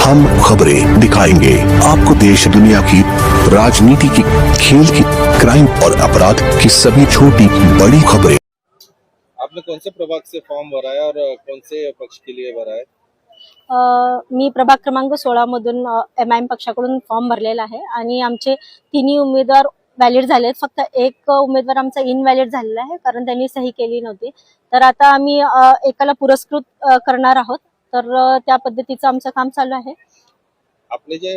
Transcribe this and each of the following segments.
हम खबरें दिखाएंगे आपको देश दुनिया की, राजनीति की, खेल की, क्राइम और अपराध की सभी छोटी बड़ी खबरें। आपने कौन से प्रभाग से फॉर्म भरा है और कौन से पक्ष के लिए भरा है? मी प्रभाग क्रमांक 16 मधून MIM पक्षाकडून फॉर्म भरलेला आहे आणि आमचे तिन्ही उमेदवार व्हॅलिड झालेत. फक्त एक उमेदवार आमचा इनव्हॅलिड झालेला आहे कारण त्यांनी सही केली नव्हती. तर आता आम्ही एकाला पुरस्कृत करणार आहोत. तर त्या पद्धतीचं आमचं काम चालू आहे. आपले जे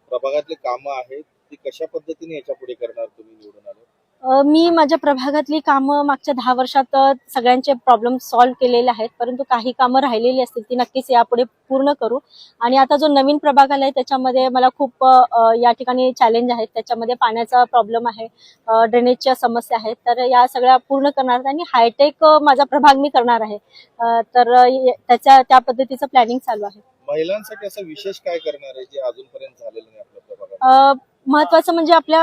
प्रभागातले कामं आहेत ती कशा पद्धतीने याच्या पुढे करणार तुम्ही निवडून आले? मी माझ्या प्रभागातली कामं मागच्या 10 वर्षात सगळ्यांचे प्रॉब्लेम सॉल्व्ह केलेले आहेत, परंतु काही कामं राहिलेली असतील ती नक्कीच यापुढे पूर्ण करू. आणि आता जो नवीन प्रभाग आलाय त्याच्यामध्ये मला खूप या ठिकाणी चॅलेंज आहेत. त्याच्यामध्ये पाण्याचा प्रॉब्लेम आहे, ड्रेनेजच्या समस्या आहेत. तर या सगळ्या पूर्ण करणार आणि हायटेक माझा प्रभाग मी करणार आहे. तर त्या पद्धतीचं प्लॅनिंग चालू आहे. महिलांसाठी असं विशेष काय करणार आहे जे अजूनपर्यंत झालेलं नाही आपल्या प्रभागात? महत्वाचं म्हणजे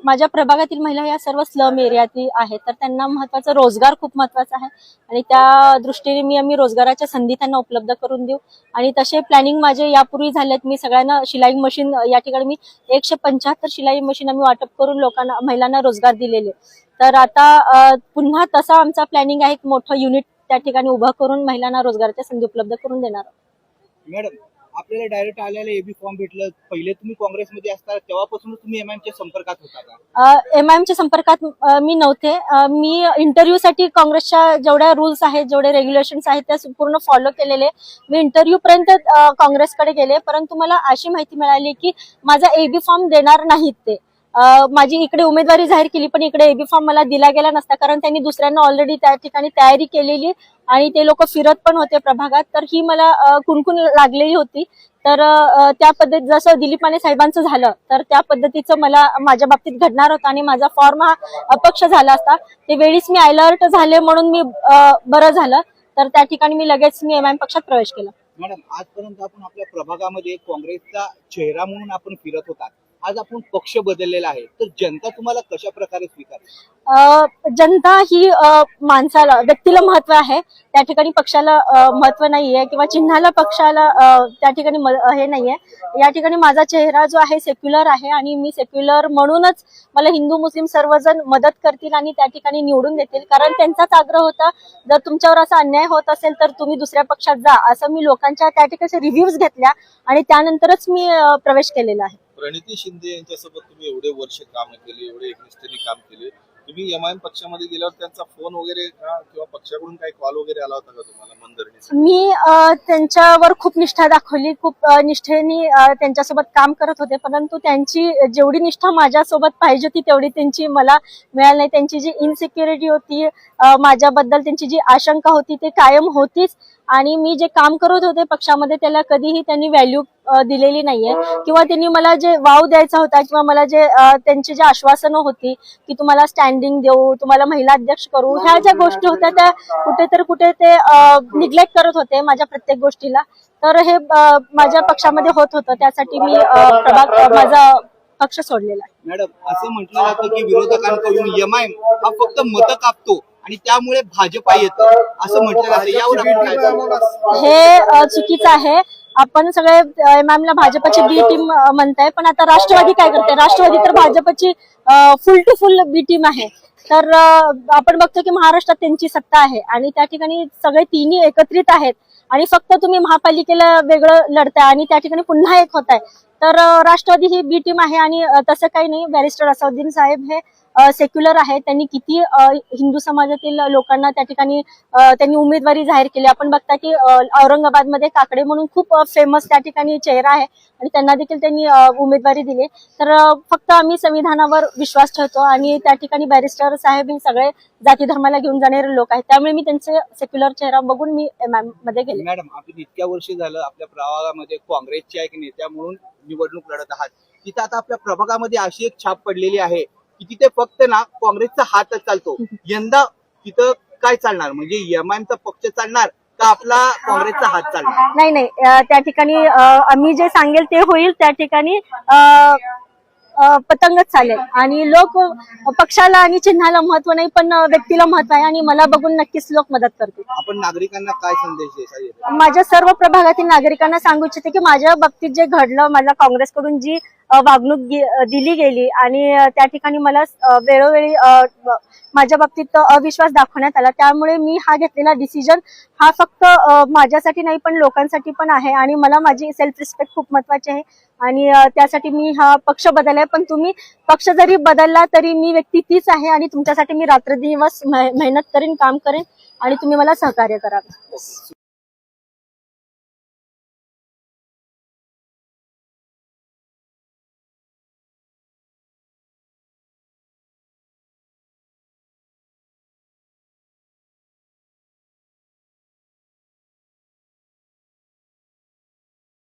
माझ्या प्रभागातील महिला या सर्व स्लम एरियातील आहेत. तर त्यांना महत्वाचं रोजगार खूप महत्वाचा आहे आणि त्या दृष्टीने आम्ही रोजगाराच्या संधी त्यांना उपलब्ध करून देऊ. आणि तसे प्लॅनिंग माझे यापूर्वी झालेत. मी सगळ्यांना शिलाई मशीन या ठिकाणी मी 175 शिलाई मशीन आम्ही वाटप करून महिलांना रोजगार दिलेले. तर आता पुन्हा तसा आमचा प्लॅनिंग आहे, एक मोठं युनिट त्या ठिकाणी उभं करून महिलांना रोजगाराच्या संधी उपलब्ध करून देणार. मॅडम, आपल्याला डायरेक्ट आल्याला एबी फॉर्म भेटलं. पहिले तुम्ही काँग्रेसमध्ये असता तेव्हापासूनच तुम्ही MIMच्या संपर्कात होता का? MIMच्या संपर्कात मी नव्हते. मी इंटरव्ह्यू साठी काँग्रेसच्या जेवढ्या रूल्स आहेत, जेवढे रेग्युलेशन्स आहेत त्या पूर्ण फॉलो केलेले. मी इंटरव्ह्यू पर्यंत काँग्रेसकडे गेले, परंतु मला अशी माहिती मिळाली की माझा एबी फॉर्म देणार नाहीत ते. माझी इकडे उमेदवारी जाहीर केली पण इकडे एबी फॉर्म मला दिला गेला नसता कारण त्यांनी दुसऱ्यांना ऑलरेडी त्या ठिकाणी तयारी केलेली आणि ते लोक फिरत पण होते प्रभागात. तर ही मला कुणकुण लागलेली होती. तर त्या पद्धतीत जसं दिलीप माने साहेबांचं झालं तर त्या पद्धतीचं मला माझ्या बाबतीत घडणार होतं आणि माझा फॉर्म हा अपक्ष झाला असता. ते वेळीच मी अलर्ट झाले म्हणून मी बरं झालं. तर त्या ठिकाणी मी लगेच MIM पक्षात प्रवेश केला. मॅडम, आजपर्यंत आपण आपल्या प्रभागामध्ये काँग्रेसचा चेहरा म्हणून आपण फिरत होता. आज आपण पक्ष बदललेला आहे, तर जनता तुम्हाला कशा प्रकारे स्वीकारते? जनता ही माणसाला, व्यक्तीला महत्व आहे. त्या ठिकाणी पक्षाला महत्व नाहीये किंवा चिन्हाला पक्षाला त्या ठिकाणी हे नाहीये. या ठिकाणी माझा चेहरा जो आहे सेक्युलर आहे आणि मी सेक्युलर म्हणूनच मला हिंदू मुस्लिम सर्वजण मदत करतील आणि त्या ठिकाणी निवडून देतील. कारण त्यांचाच आग्रह होता, जर तुमच्यावर असा अन्याय होत असेल तर तुम्ही दुसऱ्या पक्षात जा, असं मी लोकांच्या त्या ठिकाणी रिव्ह्यूज घेतल्या आणि त्यानंतरच मी प्रवेश केलेला आहे. प्रणिती शिंदे यांच्यासोबत तुम्ही एवढे वर्ष काम केले, एवढे एकनिष्ठेने काम केले. तुम्ही MIM पक्षामध्ये गेल्यावर त्यांचा फोन वगैरे किंवा पक्षाकडून काही कॉल वगैरे आला होता का तुम्हाला मनधरणीसाठी? मी त्यांच्यावर खूप निष्ठा दाखवली, खूप निष्ठेने त्यांच्यासोबत काम करत होते. परंतु त्यांची जेवढी निष्ठा माझ्यासोबत पाहिजे होती तेवढी त्यांची मला मिळाली नाही. त्यांची जी इनसिक्युरिटी होती, माझ्याबद्दल त्यांची जी आशंका होती ते कायम होतीच. आणि मी जे काम करत होते पक्षामध्ये त्याला कधीही त्यांनी व्हॅल्यू दिलेली नाहीये किंवा त्यांनी मला जे वाव द्यायचा होता किंवा मला जे त्यांची जी आश्वासनं होती की तुम्हाला स्टँडिंग देऊ, तुम्हाला महिला अध्यक्ष करू, ह्या ज्या गोष्टी होत्या त्या कुठे ते निग्लेक्ट करत होते माझ्या प्रत्येक गोष्टीला. तर हे माझ्या पक्षामध्ये होत होतं, त्यासाठी मी माझा पक्ष सोडलेला आहे. मॅडम, असं म्हटलं जातं की विरोधकांकडून MIM हा फक्त मतं कापतो आणि त्यामुळे भाजपा येतं, असं म्हटलं जातं. यावर आपण काय सांगू? हे चुकीचं आहे. आपण सगळे MIM ला भाजपची बी टीम म्हणताय, पण आता राष्ट्रवादी काय करते? राष्ट्रवादी तर भाजपची फुल टू फुल बी टीम आहे. तर आपण बघतो की महाराष्ट्रात त्यांची सत्ता आहे आणि त्या ठिकाणी सगळे तिन्ही एकत्रित आहेत आणि फक्त तुम्ही महापालिकेला वेगळं लढताय आणि त्या ठिकाणी पुन्हा एक होत आहे. तर राष्ट्रवादी ही बी टीम आहे आणि तसं काही नाही. बॅरिस्टर असदुद्दीन साहेब हे सेक्युलर आहे. त्यांनी किती हिंदू समाजातील लोकांना त्या ठिकाणी त्यांनी उमेदवारी जाहीर केली. आपण बघता की औरंगाबादमध्ये काकडे म्हणून खूप फेमस त्या ठिकाणी चेहरा आहे आणि त्यांना देखील त्यांनी उमेदवारी दिली. तर फक्त आम्ही संविधानावर विश्वास ठेवतो आणि त्या ठिकाणी बॅरिस्टर साहेब हे सगळे जाती धर्माला घेऊन जाणारे लोक आहेत, त्यामुळे मी त्यांचे सेक्युलर चेहरा बघून मी MIM मध्ये गेले. मॅडम, आपण इतक्या वर्ष झालं आपल्या प्रभागामध्ये काँग्रेसच्या एक नेत्या म्हणून निवडणूक लढत आहात. तिथे आता आपल्या प्रभागामध्ये अशी एक छाप पडलेली आहे की तिथे फक्त ना काँग्रेसचा हातच चालतो. यंदा तिथं काय चालणार? म्हणजे MIMचा पक्ष चालणार का आपला काँग्रेसचा हात चालणार? नाही, त्या ठिकाणी आम्ही जे सांगेल ते होईल. त्या ठिकाणी पतंगच चालेल आणि लोक पक्षाला आणि चिन्हाला महत्व नाही पण व्यक्तीला महत्व आहे आणि मला बघून नक्कीच लोक मदत करतील. आपण नागरिकांना काय संदेश द्यायचा? माझ्या सर्व प्रभागातील नागरिकांना सांगू इच्छिते की माझ्या बाबतीत जे घडलं, मला काँग्रेसकडून जी वागणूक दिली गेली आणि त्या ठिकाणी मला वेळोवेळी माझ्या बाबतीत अविश्वास दाखवण्यात आला, त्यामुळे मी हा घेतलेला डिसिजन हा फक्त माझ्यासाठी नाही पण लोकांसाठी पण आहे आणि मला माझी सेल्फ रिस्पेक्ट खूप महत्वाची आहे आणि त्यासाठी मी हा पक्ष बदललाय. पण तुम्ही पक्ष जरी बदलला तरी मी व्यक्ती तीच आहे आणि तुमच्यासाठी मी रात्रदिवस मेहनत करेन, काम करेन आणि तुम्ही मला सहकार्य कराल.